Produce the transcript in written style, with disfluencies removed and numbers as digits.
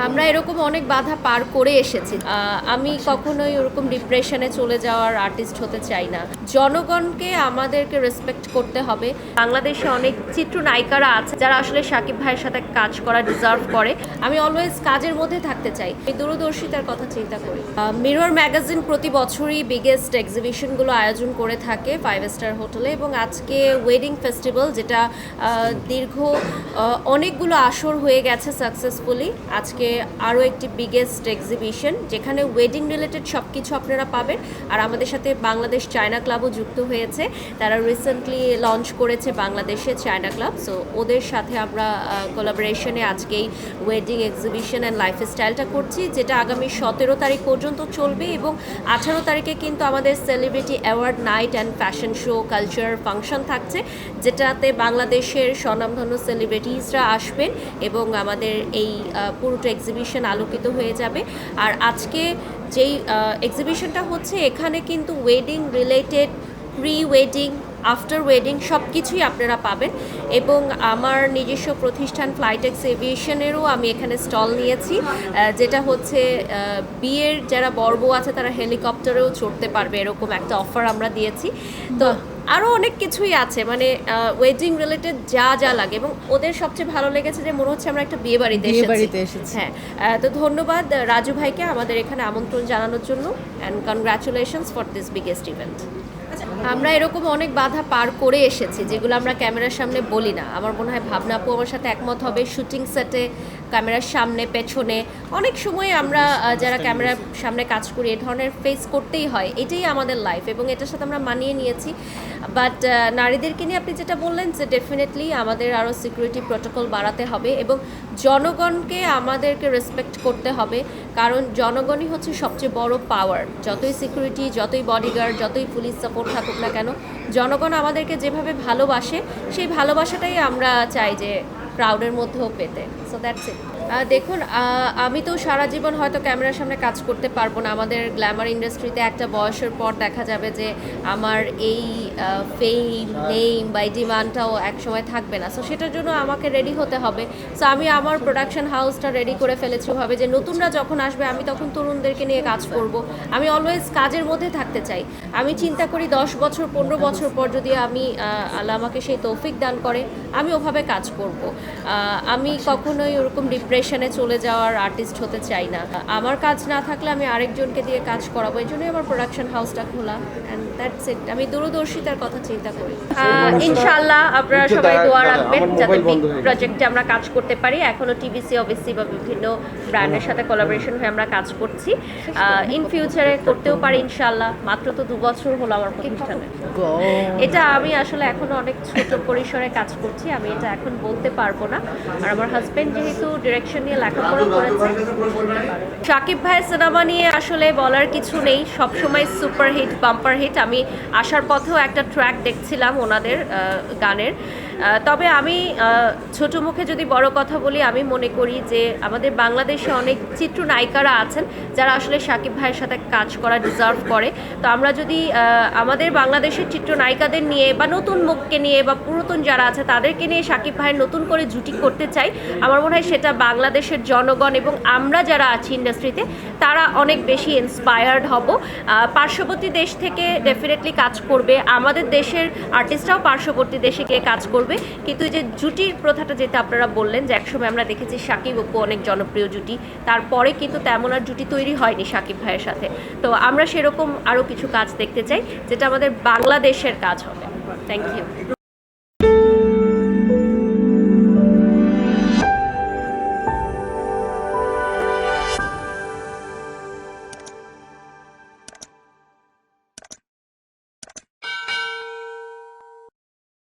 আমরা এরকম অনেক বাধা পার করে এসেছি। আমি কখনোই ওরকম ডিপ্রেশনে চলে যাওয়ার আর্টিস্ট হতে চাই না। জনগণকে আমাদেরকে রেসপেক্ট করতে হবে। বাংলাদেশে অনেক চিত্রনায়িকারা আছে যারা আসলে শাকিব ভাইয়ের সাথে কাজ করা ডিজার্ভ করে। আমি অলওয়েজ কাজের মধ্যে থাকতে চাই, এই দূরদর্শিতার কথা চিন্তা করি। মিরর ম্যাগাজিন প্রতি বছরই বিগেস্ট এক্সিবিশনগুলো আয়োজন করে থাকে 5 স্টার হোটেলে, এবং আজকে ওয়েডিং ফেস্টিভ্যাল, যেটা দীর্ঘ অনেকগুলো আসর হয়ে গেছে সাকসেসফুলি, আজকে আরও একটি বিগেস্ট এক্সিবিশন যেখানে ওয়েডিং রিলেটেড সব কিছু আপনারা পাবেন। আর আমাদের সাথে বাংলাদেশ চায়না ক্লাবও যুক্ত হয়েছে, তারা রিসেন্টলি লঞ্চ করেছে বাংলাদেশে চায়না ক্লাব। সো ওদের সাথে আমরা কোলাবোরেশনে আজকে এই ওয়েডিং এক্সিবিশন অ্যান্ড লাইফস্টাইলটা করছি, যেটা আগামী 17 তারিখ পর্যন্ত চলবে, এবং 18 তারিখে কিন্তু আমাদের celebrity award night and fashion show culture function থাকছে, যেটাতে বাংলাদেশের স্বনামধন্য সেলিব্রিটিসরা আসবেন এবং আমাদের এই পুরোটা এক্সিবিশন আলোকিত হয়ে যাবে। আর আজকে যেই এক্সিবিশনটা হচ্ছে, এখানে কিন্তু wedding related, pre wedding, after wedding সব কিছুই আপনারা পাবেন। এবং আমার নিজস্ব প্রতিষ্ঠান ফ্লাইটেক্স এভিয়েশনেরও আমি এখানে স্টল নিয়েছি, যেটা হচ্ছে বিয়ের যারা বর্ব আছে তারা হেলিকপ্টারেও চড়তে পারবে, এরকম একটা অফার আমরা দিয়েছি। তো আরও অনেক কিছুই আছে, মানে ওয়েডিং রিলেটেড যা যা লাগে। এবং ওদের সবচেয়ে ভালো লেগেছে যে মনে হচ্ছে আমরা একটা বিয়ে বাড়িতে এসেছি। হ্যাঁ, তো ধন্যবাদ রাজু ভাইকে আমাদের এখানে আমন্ত্রণ জানানোর জন্য, and congratulations for this biggest event. আমরা এরকম অনেক বাধা পার করে এসেছি, যেগুলো আমরা ক্যামেরার সামনে বলি না। আমার মনে হয় ভাবনা আপু আমার সাথে একমত হবে। শুটিং সেটে, ক্যামেরার সামনে, পেছনে অনেক সময় আমরা যারা ক্যামেরার সামনে কাজ করি এ ধরনের ফেস করতেই হয়, এটাই আমাদের লাইফ, এবং এটার সাথে আমরা মানিয়ে নিয়েছি। বাট নারীদেরকে নিয়ে আপনি যেটা বললেন, যে ডেফিনেটলি আমাদের আরও সিকিউরিটি প্রোটোকল বাড়াতে হবে, এবং জনগণকে আমাদেরকে রেসপেক্ট করতে হবে, কারণ জনগণই হচ্ছে সবচেয়ে বড় পাওয়ার। যতই সিকিউরিটি, যতই বডিগার্ড, যতই পুলিশ সাপোর্ট থাকুক না কেন, জনগণ আমাদেরকে যেভাবে ভালোবাসে, সেই ভালোবাসাটাই আমরা চাই যে ক্রাউডের মধ্যেও পেতে। So that's it. দেখুন, আমি তো সারা জীবন হয়তো ক্যামেরার সামনে কাজ করতে পারবো না। আমাদের গ্ল্যামার ইন্ডাস্ট্রিতে একটা বয়সের পর দেখা যাবে যে আমার এই ফেম, নেম বা ডিমান্ডটাও এক সময় থাকবে না। সো সেটার জন্য আমাকে রেডি হতে হবে। সো আমি আমার প্রোডাকশন হাউসটা রেডি করে ফেলেছি ওভাবে যে নতুনরা যখন আসবে আমি তখন তরুণদেরকে নিয়ে কাজ করব। আমি অলওয়েজ কাজের মধ্যে থাকতে চাই। আমি চিন্তা করি 10 বছর 15 বছর পর যদি আল্লাহ আমাকে সেই তৌফিক দান করে, আমি ওভাবে কাজ করব। আমি কখনোই ওরকম ডিপ্রেশনে চলে যাওয়ার আর্টিস্ট হতে চাই না। আমার কাজ না থাকলে আমি আরেকজনকে দিয়ে কাজ করাবো, এই জন্যই আমার প্রোডাকশন হাউসটা খোলা, অ্যান্ড দ্যাটস ইট। আমি দূরদর্শিতার কথা চিন্তা করি। ইনশাআল্লাহ আপনারা সবাই দোয়া রাখবেন যাতে বিগ প্রজেক্টে আমরা কাজ করতে পারি। এখনও টিভিসি অবভিয়াসলি বা বিভিন্ন ব্র্যান্ডের সাথে কোলাবোরেশন হয়ে আমরা কাজ করছি। ইন ফিউচারে করতেও পারি ইনশাআল্লাহ। মাত্র তো 2 বছর হলো আমার প্রতিষ্ঠানে। এটা আমি আসলে এখনো অনেক ছোট পরিসরে কাজ করছি, আমি এটা এখন বলতে পারবো না। আর আমার হাজবেন্ড যেহেতু ডিরেকশন নিয়ে লেখাপড়া করেছে। শাকিব ভাইয়ের সিনেমা নিয়ে আসলে বলার কিছু নেই, সবসময় সুপার হিট, বাম্পার হিট। আমি আসার পথেও একটা ট্র্যাক দেখছিলাম ওনাদের গানের। তবে আমি ছোট মুখে যদি বড় কথা বলি, আমি মনে করি যে আমাদের বাংলাদেশে অনেক চিত্রনায়িকারা আছেন যারা আসলে শাকিব ভাইয়ের সাথে কাজ করা ডিজার্ভ করে। তো আমরা যদি আমাদের বাংলাদেশের চিত্রনায়িকাদের নিয়ে বা নতুন মুখকে নিয়ে বা পুরাতন যারা আছে তাদেরকে নিয়ে শাকিব ভাইয়ের নতুন করে জুটি করতে চাই, আমার মনে হয় সেটা বাংলাদেশের জনগণ এবং আমরা যারা আছি ইন্ডাস্ট্রিতে তারা অনেক বেশি ইন্সপায়ার্ড হব। পার্শ্ববর্তী দেশ থেকে ডেফিনেটলি কাজ করবে, আমাদের দেশের আর্টিস্টরাও পার্শ্ববর্তী দেশে গিয়ে কাজ করবে। কিন্তু এই যে জুটির প্রথাটা যেটা আপনারা বললেন, যে একসময় আমরা দেখেছি শাকিব অপু অনেক জনপ্রিয় জুটি, তারপরে কিন্তু তেমন আর জুটি তৈরি হয়নি শাকিব ভাইয়ের সাথে। তো আমরা সেরকম আরও কিছু কাজ দেখতে চাই যেটা আমাদের বাংলাদেশের কাজ হবে। Thank you.